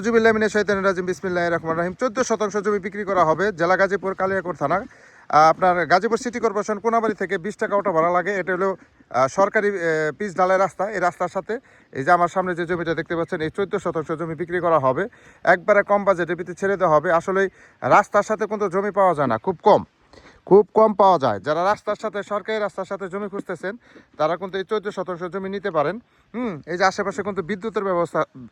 বিসমিল্লাহির রহমানির রহিম। 14 শতাংশ জমি বিক্রি করা হবে জেলা গাজীপুর, কালিয়াকৈর থানা। আপনার গাজীপুর সিটি কর্পোরেশন কোনাবাড়ি থেকে 20 টাকা অটো ভাড়া লাগে। এটা হলো সরকারি পিচ ঢালাই রাস্তা। এই রাস্তার সাথে এই যে আমার সামনে যে জমিটা দেখতে পাচ্ছেন, এই 14 শতাংশ জমি বিক্রি করা হবে। একবারে কম বাজেটের ভিতরে ছেড়ে দেওয়া হবে। আসলে রাস্তার সাথে কিন্তু জমি পাওয়া যায় না, খুব কম পাওয়া যায়। যারা রাস্তার সাথে, সরকারি রাস্তার সাথে জমি খুঁজতেছেন, তারা কিন্তু এই 14 শতাংশ জমি নিতে পারেন। এই যে আশেপাশে কিন্তু বিদ্যুতের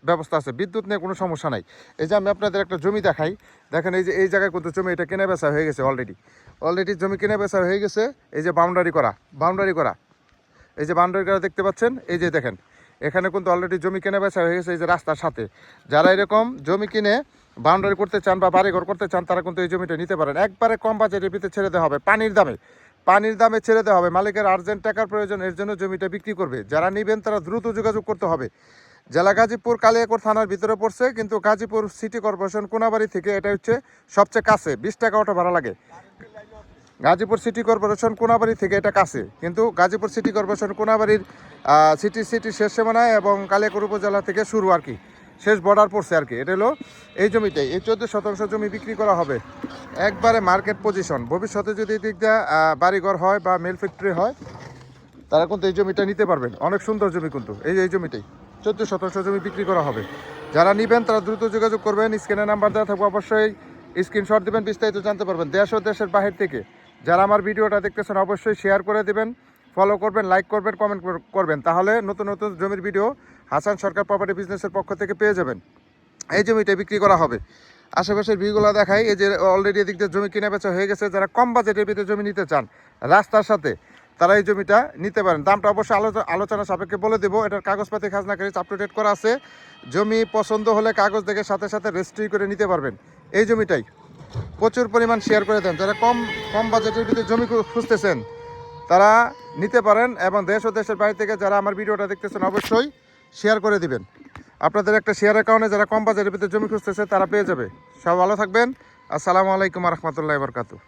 ব্যবস্থা আছে, বিদ্যুৎ নিয়ে কোনো সমস্যা নাই। এই যে আমি আপনাদের একটা জমি দেখাই, দেখেন এই যে এই জায়গায় কিন্তু জমি এটা কেনা বেচা হয়ে গেছে অলরেডি জমি কেনা বেচা হয়ে গেছে। এই যে বাউন্ডারি করা, এই যে বাউন্ডারি করা দেখতে পাচ্ছেন। এই যে দেখেন এখানে কিন্তু অলরেডি জমি কেনা বেচা হয়ে গেছে এই যে রাস্তার সাথে। যারা এরকম জমি কিনে বাউন্ডারি করতে চান বা বাড়িঘর করতে চান, তারা কিন্তু এই জমিটা নিতে পারেন। একবারে কম বাজেটের ভিতরে ছেড়ে দেওয়া হবে, পানির দামে ছেড়ে দেওয়া হবে। মালিকের আর্জেন্ট টাকার প্রয়োজন, এর জন্য জমিটা বিক্রি করবে। যারা নেবেন তারা দ্রুত যোগাযোগ করতে হবে। জেলা গাজীপুর, কালিয়াকৈর থানার ভিতরে পড়ছে, কিন্তু গাজীপুর সিটি কর্পোরেশন কোনাবাড়ি থেকে এটা হচ্ছে সবচেয়ে কাছে। 20 টাকা অটো ভাড়া লাগে। গাজীপুর সিটি কর্পোরেশন কোনাবাড়ি থেকে এটা কাছে, কিন্তু গাজীপুর সিটি কর্পোরেশন কোনাবাড়ির সিটি শেষ সীমানায় এবং কালিয়াকৈর উপজেলা থেকে শুরু আর কি, শেষ বর্ডার পড়ছে আর কি। এটা হলো এই জমিটাই, এই 14 শতাংশ জমি বিক্রি করা হবে। একবারে মার্কেট পজিশন। ভবিষ্যতে যদি এদিক দিয়ে বাড়িঘর হয় বা মিল ফ্যাক্টরি হয়, তারা কিন্তু এই জমিটা নিতে পারবেন। অনেক সুন্দর জমি কিন্তু এই জমিটাই 14 শতাংশ জমি বিক্রি করা হবে। যারা নেবেন তারা দ্রুত যোগাযোগ করবেন। স্ক্রিনে নাম্বার দেওয়া থাকবে, অবশ্যই স্ক্রিনশট দেবেন, বিস্তারিত জানতে পারবেন। দেশ ও দেশের বাহির থেকে যারা আমার ভিডিওটা দেখতেছেন, অবশ্যই শেয়ার করে দেবেন, ফলো করবেন, লাইক করবেন, কমেন্ট করবেন। তাহলে নতুন নতুন জমির ভিডিও হাসান সরকার প্রপার্টি বিজনেসের পক্ষ থেকে পেয়ে যাবেন। এই জমিটা বিক্রি করা হবে। আশেপাশের ভিউগুলো দেখাই। এই যে অলরেডি এদিক দিয়ে জমি কিনে বেচা হয়ে গেছে। যারা কম বাজেটের ভিতরে জমি নিতে চান রাস্তার সাথে, তারা এই জমিটা নিতে পারেন। দামটা অবশ্যই আলোচনা সাপেক্ষে বলে দেবো। এটার কাগজপাতি খাজনা কাগজ আপ টু ডেট করা আছে। জমি পছন্দ হলে কাগজ দেখে সাথে সাথে রেজিস্ট্রি করে নিতে পারবেন। এই জমিটাই প্রচুর পরিমাণ শেয়ার করে দেন। যারা কম বাজেটের ভিতরে জমি খুঁজতেছেন, তারা নিতে পারেন। এবং দেশ ও দেশের বাইরে থেকে যারা আমার ভিডিওটা দেখতেছেন, অবশ্যই শেয়ার করে দিবেন। আপনাদের একটা শেয়ারের কারণে যারা কম বাজেটের ভিতরে জমি খুঁজতেছে, তারা পেয়ে যাবে। সব ভালো থাকবেন। আসসালামু আলাইকুম রহমতুল্লাহি ওয়া বারাকাতুহু।